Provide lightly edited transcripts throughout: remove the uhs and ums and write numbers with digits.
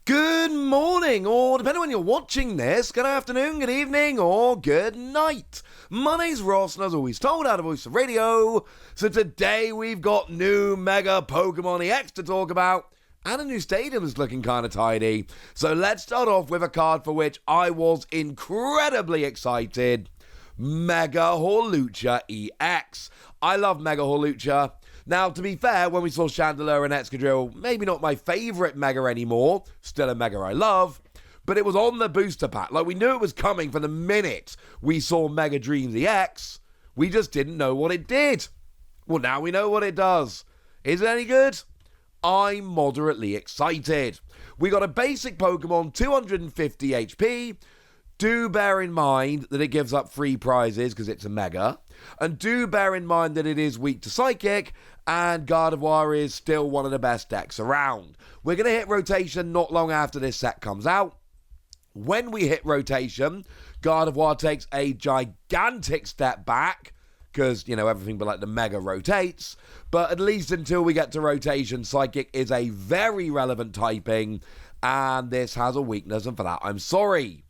Good morning, or depending on when you're watching this, good afternoon, good evening, or good night. My name's Ross, and as always told out of Voice of Radio, so today we've got new Mega Pokémon EX to talk about, and a new stadium that's looking kind of tidy. So let's start off with a card for which I was incredibly excited, Mega Hawlucha EX. I love Mega Hawlucha. Now, to be fair, when we saw Chandelure and Excadrill, maybe not my favourite Mega anymore, still a Mega I love, but it was on the booster pack. Like, we knew it was coming from the minute we saw Mega Dreams EX, we just didn't know what it did. Well, now we know what it does. Is it any good? I'm moderately excited. We got a basic Pokemon, 250 HP. Do bear in mind that it gives up free prizes because it's a Mega. And do bear in mind that it is weak to Psychic, and Gardevoir is still one of the best decks around. We're going to hit rotation not long after this set comes out. When we hit rotation, Gardevoir takes a gigantic step back, because, everything but like the Mega rotates. But at least until we get to rotation, Psychic is a very relevant typing, and this has a weakness, and for that, I'm sorry.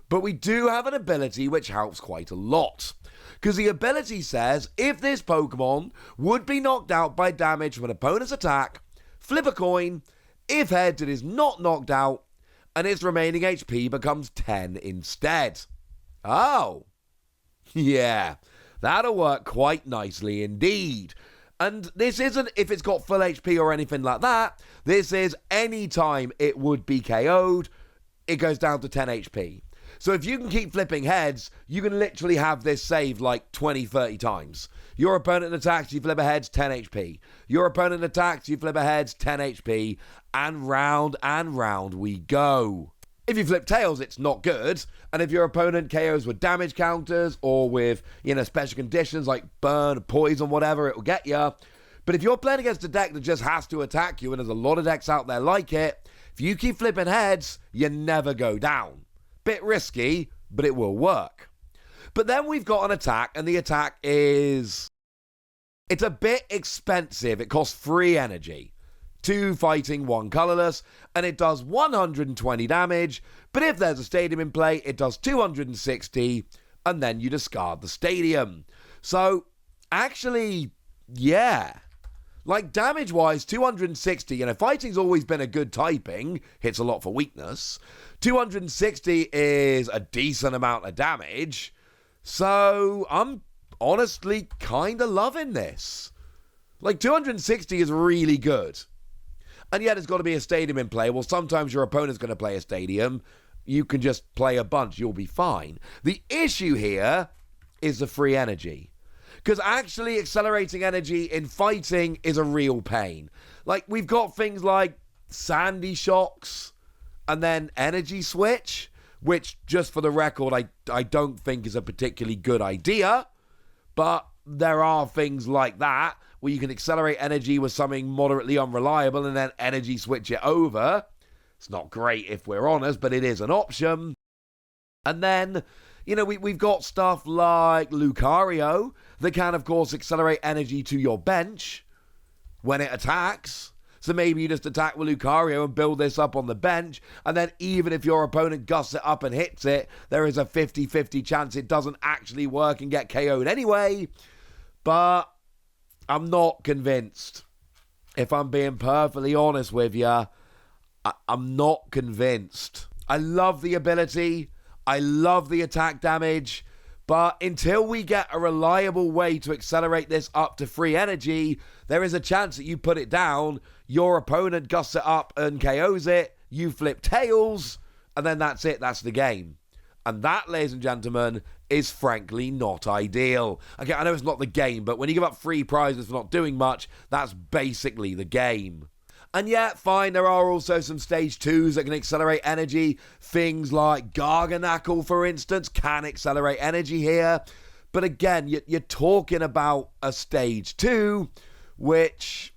But we do have an ability which helps quite a lot. Because the ability says, if this Pokemon would be knocked out by damage from an opponent's attack, flip a coin. If heads, it is not knocked out, and its remaining HP becomes 10 instead. Oh. Yeah, that'll work quite nicely indeed. And this isn't if it's got full HP or anything like that. This is any time it would be KO'd, it goes down to 10 HP. So if you can keep flipping heads, you can literally have this saved like 20, 30 times. Your opponent attacks, you flip a heads, 10 HP. Your opponent attacks, you flip a heads, 10 HP. And round we go. If you flip tails, it's not good. And if your opponent KOs with damage counters or with, special conditions like burn, poison, whatever, it'll get you. But if you're playing against a deck that just has to attack you, and there's a lot of decks out there like it, if you keep flipping heads, you never go down. Bit risky, but it will work. But then we've got an attack, and the attack is... It's a bit expensive. It costs 3 energy. 2 fighting, 1 colorless, and it does 120 damage. But if there's a stadium in play, it does 260, and then you discard the stadium. So, actually, yeah. Like, damage-wise, 260, fighting's always been a good typing, hits a lot for weakness. 260 is a decent amount of damage, so I'm honestly kind of loving this. Like, 260 is really good. And yet it's got to be a stadium in play. Well, sometimes your opponent's going to play a stadium. You can just play a bunch, you'll be fine. The issue here is the free energy. Because actually accelerating energy in fighting is a real pain. Like, we've got things like Sandy Shocks and then Energy Switch, which, just for the record, I don't think is a particularly good idea. But there are things like that, where you can accelerate energy with something moderately unreliable and then Energy Switch it over. It's not great if we're honest, but it is an option. And then... we've got stuff like Lucario that can, of course, accelerate energy to your bench when it attacks. So maybe you just attack with Lucario and build this up on the bench, and then even if your opponent gusts it up and hits it, there is a 50-50 chance it doesn't actually work and get KO'd anyway. But I'm not convinced. If I'm being perfectly honest with you, I'm not convinced. I love the ability. I love the attack damage, but until we get a reliable way to accelerate this up to free energy, there is a chance that you put it down, your opponent gusts it up and KOs it, you flip tails, and then that's it, that's the game. And that, ladies and gentlemen, is frankly not ideal. Okay, I know it's not the game, but when you give up free prizes for not doing much, that's basically the game. And yet, fine, there are also some stage 2s that can accelerate energy. Things like Garganacl, for instance, can accelerate energy here. But again, you're talking about a stage 2, which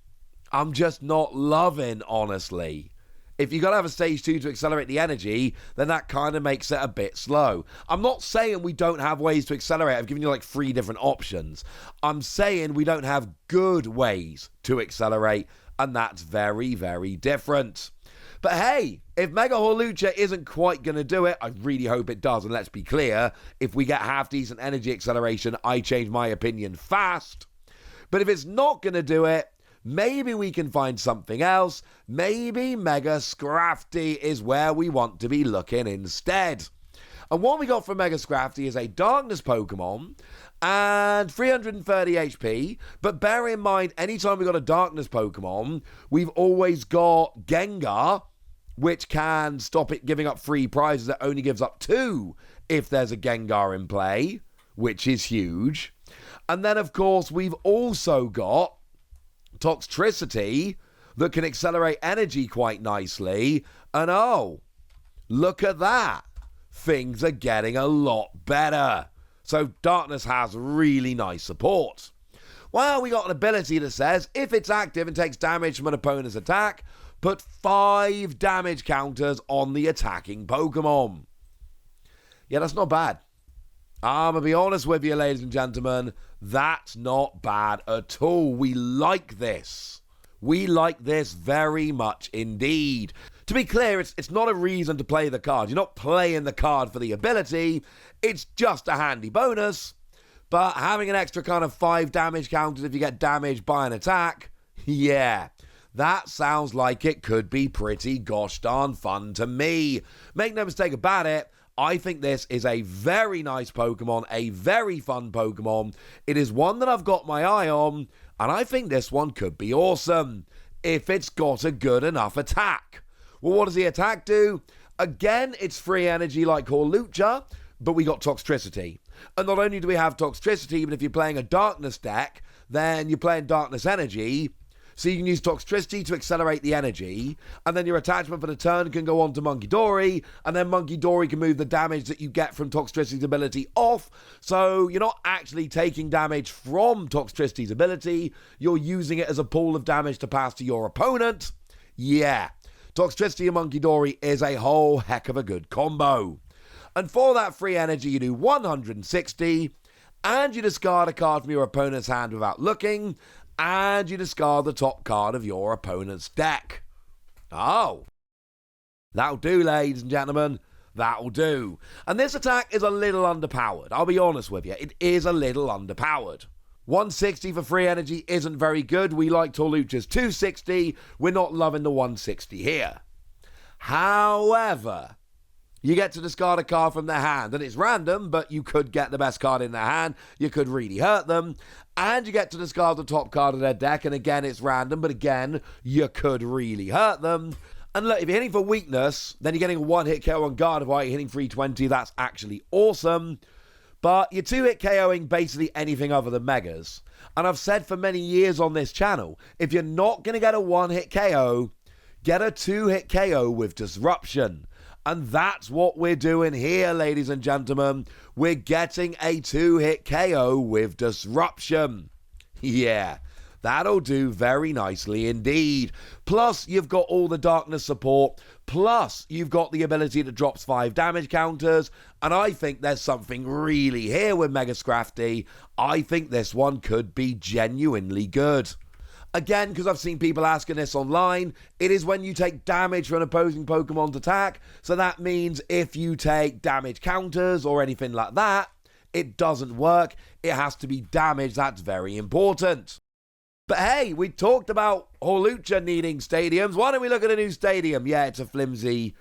I'm just not loving, honestly. If you've got to have a stage 2 to accelerate the energy, then that kind of makes it a bit slow. I'm not saying we don't have ways to accelerate. I've given you like 3 different options. I'm saying we don't have good ways to accelerate. And that's very, very different. But hey, if Mega Hawlucha isn't quite going to do it, I really hope it does. And let's be clear, if we get half-decent energy acceleration, I change my opinion fast. But if it's not going to do it, maybe we can find something else. Maybe Mega Scrafty is where we want to be looking instead. And what we got from Mega Scrafty is a Darkness Pokemon and 330 HP. But bear in mind, anytime we got a Darkness Pokemon, we've always got Gengar, which can stop it giving up free prizes. It only gives up 2 if there's a Gengar in play, which is huge. And then, of course, we've also got Toxtricity that can accelerate energy quite nicely. And oh, look at that. Things are getting a lot better. So Darkness has really nice support. Well, we got an ability that says if it's active and takes damage from an opponent's attack, put 5 damage counters on the attacking Pokemon. Yeah, that's not bad. I'm going to be honest with you, ladies and gentlemen. That's not bad at all. We like this. We like this very much indeed. To be clear, it's not a reason to play the card. You're not playing the card for the ability. It's just a handy bonus. But having an extra kind of 5 damage counters if you get damaged by an attack, yeah, that sounds like it could be pretty gosh darn fun to me. Make no mistake about it, I think this is a very nice Pokemon, a very fun Pokemon. It is one that I've got my eye on, and I think this one could be awesome if it's got a good enough attack. Well, what does the attack do? Again, it's free energy like Hawlucha, but we got Toxtricity. And not only do we have Toxtricity, but if you're playing a Darkness deck, then you're playing Darkness Energy. So you can use Toxtricity to accelerate the energy, and then your attachment for the turn can go on to Munkidori, and then Munkidori can move the damage that you get from Toxtricity's ability off. So you're not actually taking damage from Toxtricity's ability, you're using it as a pool of damage to pass to your opponent. Yeah, Toxtricity and Munkidori is a whole heck of a good combo. And for that free energy, you do 160, and you discard a card from your opponent's hand without looking, and you discard the top card of your opponent's deck. Oh, that'll do, ladies and gentlemen. That'll do. And this attack is a little underpowered. I'll be honest with you. It is a little underpowered. 160 for free energy isn't very good. We like Hawlucha's 260. We're not loving the 160 here. However, you get to discard a card from their hand, and it's random, but you could get the best card in their hand. You could really hurt them. And you get to discard the top card of their deck, and again, it's random, but again, you could really hurt them. And look, if you're hitting for weakness, then you're getting a one-hit KO on guard while you're hitting 320. That's actually awesome. But you're two-hit KOing basically anything other than Megas. And I've said for many years on this channel, if you're not going to get a one-hit KO, get a two-hit KO with Disruption. And that's what we're doing here, ladies and gentlemen. We're getting a two-hit KO with Disruption. Yeah, that'll do very nicely indeed. Plus, you've got all the Darkness support. Plus, you've got the ability that drops 5 damage counters. And I think there's something really here with Mega Scrafty. I think this one could be genuinely good. Again, because I've seen people asking this online, it is when you take damage from an opposing Pokemon's attack. So that means if you take damage counters or anything like that, it doesn't work. It has to be damage. That's very important. But hey, we talked about Hawlucha needing stadiums. Why don't we look at a new stadium? Yeah, it's a flimsy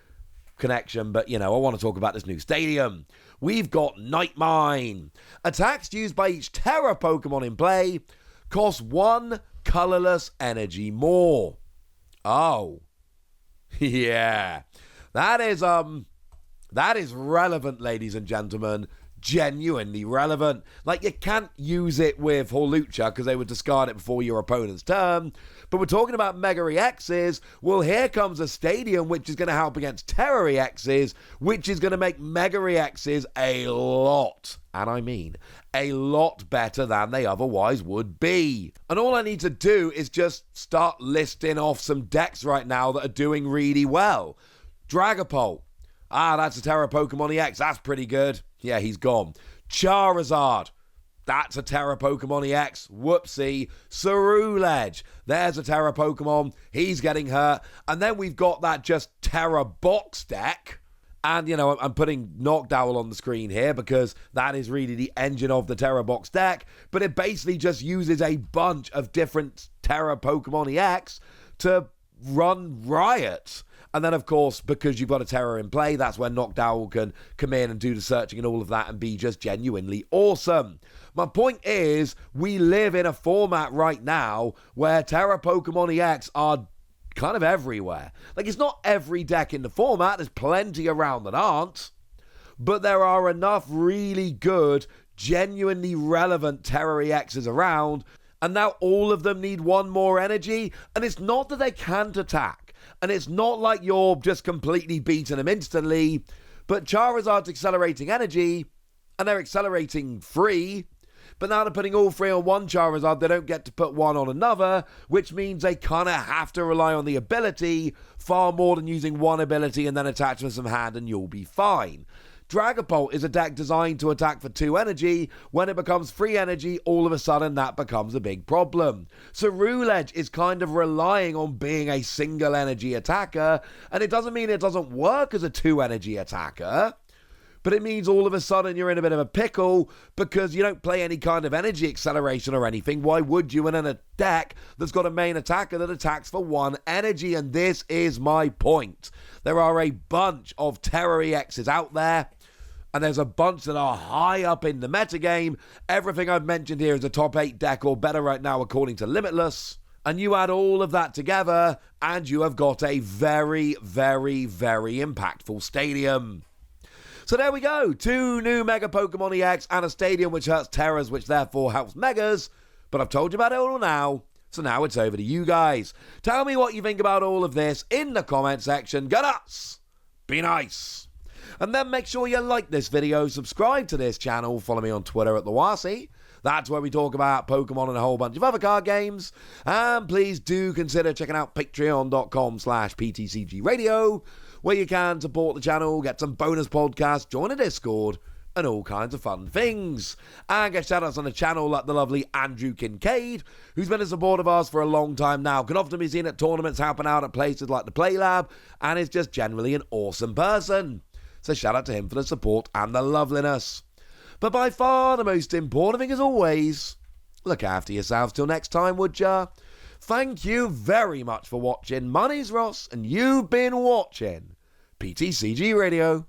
connection, but you know, I want to talk about this new stadium. We've got Nightmine. Attacks used by each Terra Pokemon in play cost 1 colorless energy more. Oh. Yeah. That is relevant, ladies and gentlemen. Genuinely relevant. Like, you can't use it with Hawlucha because they would discard it before your opponent's turn. But we're talking about Mega EXs. Well, here comes a stadium which is going to help against Terra EXs, which is going to make Mega EXs a lot, and I mean a lot better than they otherwise would be. And all I need to do is just start listing off some decks right now that are doing really well. Dragapult. That's a Terra Pokemon EX. That's pretty good. Yeah, he's gone. Charizard. That's a Terra Pokemon EX. Whoopsie. Cerulege. There's a Terra Pokemon. He's getting hurt. And then we've got that just Terra box deck. And, you know, I'm putting Noctowl on the screen here because that is really the engine of the Terra box deck. But it basically just uses a bunch of different Terra Pokemon EX to run riot. And then, of course, because you've got a Terra in play, that's when Noctowl can come in and do the searching and all of that and be just genuinely awesome. My point is, we live in a format right now where Terra Pokemon EX are kind of everywhere. Like, it's not every deck in the format. There's plenty around that aren't. But there are enough really good, genuinely relevant Terra EXs around. And now all of them need one more energy. And it's not that they can't attack. And it's not like you're just completely beating them instantly. But Charizard's accelerating energy. And they're accelerating free. But now they're putting all three on one Charizard, they don't get to put one on another, which means they kind of have to rely on the ability far more than using one ability and then attach with some hand and you'll be fine. Dragapult is a deck designed to attack for 2 energy. When it becomes 3 energy, all of a sudden that becomes a big problem. Cerulege is kind of relying on being a single energy attacker, and it doesn't mean it doesn't work as a 2 energy attacker. But it means all of a sudden you're in a bit of a pickle because you don't play any kind of energy acceleration or anything. Why would you in a deck that's got a main attacker that attacks for 1 energy? And this is my point. There are a bunch of Terra EXs out there, and there's a bunch that are high up in the metagame. Everything I've mentioned here is a top 8 deck or better right now according to Limitless. And you add all of that together, and you have got a very, very, very impactful stadium. So there we go, 2 new Mega Pokemon EX and a stadium which hurts Terras, which therefore helps Megas. But I've told you about it all now, so now it's over to you guys. Tell me what you think about all of this in the comment section. Go nuts! Be nice! And then make sure you like this video, subscribe to this channel, follow me on Twitter at TheWasi. That's where we talk about Pokemon and a whole bunch of other card games. And please do consider checking out patreon.com/PTCGradio, where you can support the channel, get some bonus podcasts, join a Discord, and all kinds of fun things. And get shout-outs on the channel like the lovely Andrew Kincaid, who's been a support of ours for a long time now, can often be seen at tournaments, helping out at places like the Play Lab, and is just generally an awesome person. So shout out to him for the support and the loveliness. But by far the most important thing as always, look after yourselves till next time, would ya? Thank you very much for watching. My name's Ross, and you've been watching PTCG Radio.